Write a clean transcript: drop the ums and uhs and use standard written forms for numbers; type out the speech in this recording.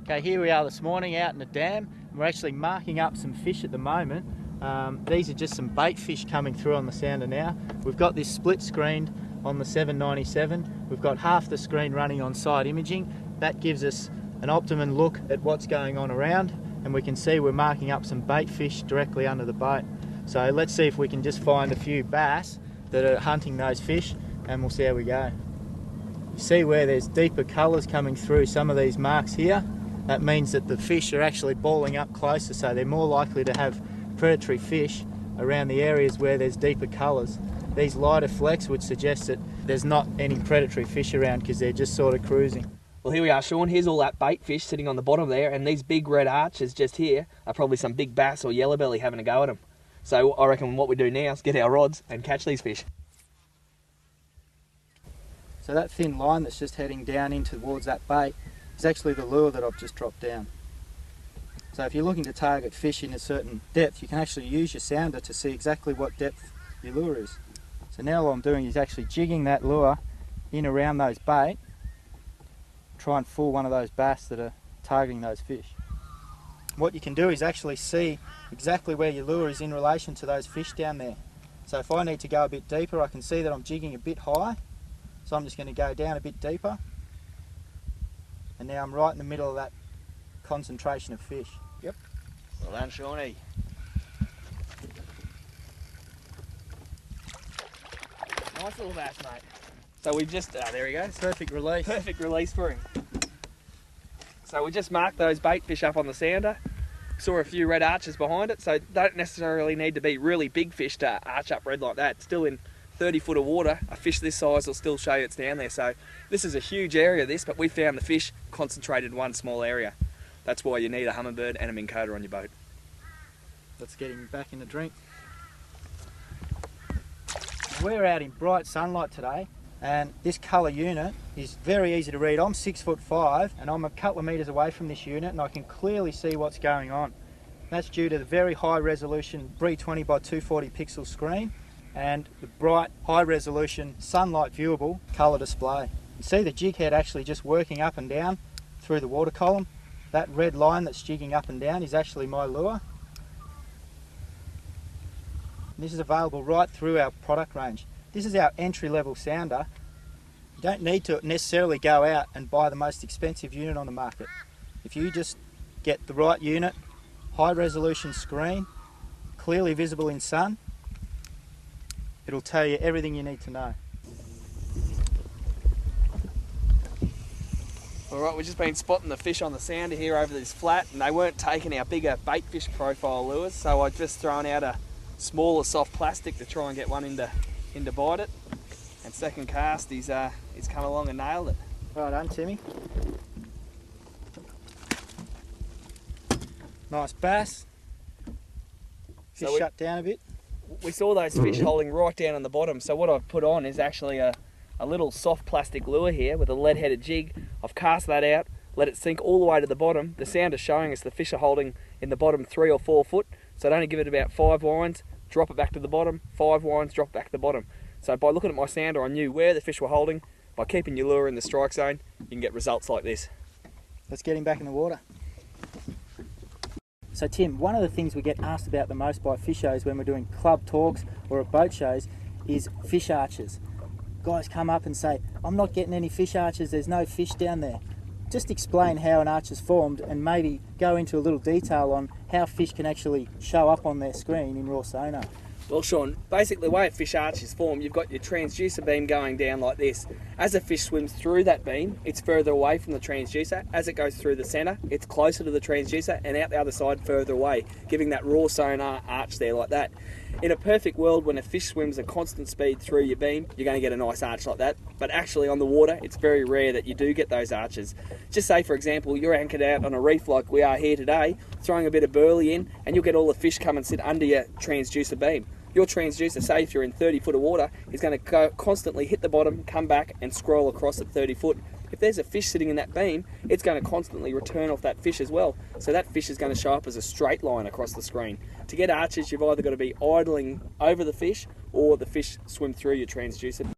Okay, here we are this morning out in the dam. We're actually marking up some fish at the moment. These are just some bait fish coming through on the sounder now. We've got this split screened on the 797. We've got half the screen running on side imaging. That gives us an optimum look at what's going on around, and we can see we're marking up some bait fish directly under the boat. So let's see if we can just find a few bass that are hunting those fish, and we'll see how we go. You see where there's deeper colours coming through some of these marks here. That means that the fish are actually balling up closer, so they're more likely to have predatory fish around the areas where there's deeper colours. These lighter flecks would suggest that there's not any predatory fish around because they're just sort of cruising. Well, here we are, Sean. Here's all that bait fish sitting on the bottom there, and these big red arches just here are probably some big bass or yellow belly having a go at them. So I reckon what we do now is get our rods and catch these fish. So that thin line that's just heading down in towards that bait is actually the lure that I've just dropped down. So if you're looking to target fish in a certain depth, you can actually use your sounder to see exactly what depth your lure is. So now what I'm doing is actually jigging that lure in around those bait, try and fool one of those bass that are targeting those fish. What you can do is actually see exactly where your lure is in relation to those fish down there. So if I need to go a bit deeper, I can see that I'm jigging a bit high, so I'm just going to go down a bit deeper. And now I'm right in the middle of that concentration of fish. Yep. Well done, Shawnee. Nice little bass, mate. So we just, there he goes. Perfect release. Perfect release for him. So we just marked those bait fish up on the sounder. Saw a few red arches behind it, so don't necessarily need to be really big fish to arch up red like that. Still in 30 foot of water, a fish this size will still show you it's down there. So this is a huge area, this, but we found the fish concentrated in one small area. That's why you need a Humminbird and a Minn Kota on your boat. Let's get him back in the drink. We're out in bright sunlight today, and this colour unit is very easy to read. I'm 6'5" and I'm a couple of metres away from this unit, and I can clearly see what's going on. That's due to the very high resolution 320 by 240 pixel screen and the bright, high-resolution, sunlight viewable colour display. You see the jig head actually just working up and down through the water column. That red line that's jigging up and down is actually my lure. And this is available right through our product range. This is our entry-level sounder. You don't need to necessarily go out and buy the most expensive unit on the market. If you just get the right unit, high-resolution screen, clearly visible in sun, it'll tell you everything you need to know. Alright, we've just been spotting the fish on the sounder here over this flat, and they weren't taking our bigger bait fish profile lures, so I've just thrown out a smaller soft plastic to try and get one in to bite it. And second cast, he's come along and nailed it. Right done, Timmy. Nice bass. Fish So shut down a bit. We saw those fish holding right down on the bottom, so what I've put on is actually a little soft plastic lure here with a lead-headed jig. I've cast that out, let it sink all the way to the bottom. The sound is showing us the fish are holding in the bottom 3 or 4 foot, so I'd only give it about 5 winds, drop it back to the bottom, 5 winds, drop it back to the bottom. So by looking at my sounder, I knew where the fish were holding. By keeping your lure in the strike zone, you can get results like this. Let's get him back in the water. So Tim, one of the things we get asked about the most by fishers when we're doing club talks or at boat shows is fish arches. Guys come up and say, I'm not getting any fish arches, there's no fish down there. Just explain how an arch is formed and maybe go into a little detail on how fish can actually show up on their screen in raw sonar. Well, Sean, basically the way a fish arch is formed, you've got your transducer beam going down like this. As a fish swims through that beam, it's further away from the transducer. As it goes through the centre, it's closer to the transducer, and out the other side further away, giving that raw sonar arch there like that. In a perfect world, when a fish swims at constant speed through your beam, you're going to get a nice arch like that. But actually on the water, it's very rare that you do get those arches. Just say, for example, you're anchored out on a reef like we are here today, throwing a bit of burley in, and you'll get all the fish come and sit under your transducer beam. Your transducer, say if you're in 30 foot of water, is going to go constantly hit the bottom, come back and scroll across at 30 foot. If there's a fish sitting in that beam, it's going to constantly return off that fish as well. So that fish is going to show up as a straight line across the screen. To get arches, you've either got to be idling over the fish or the fish swim through your transducer.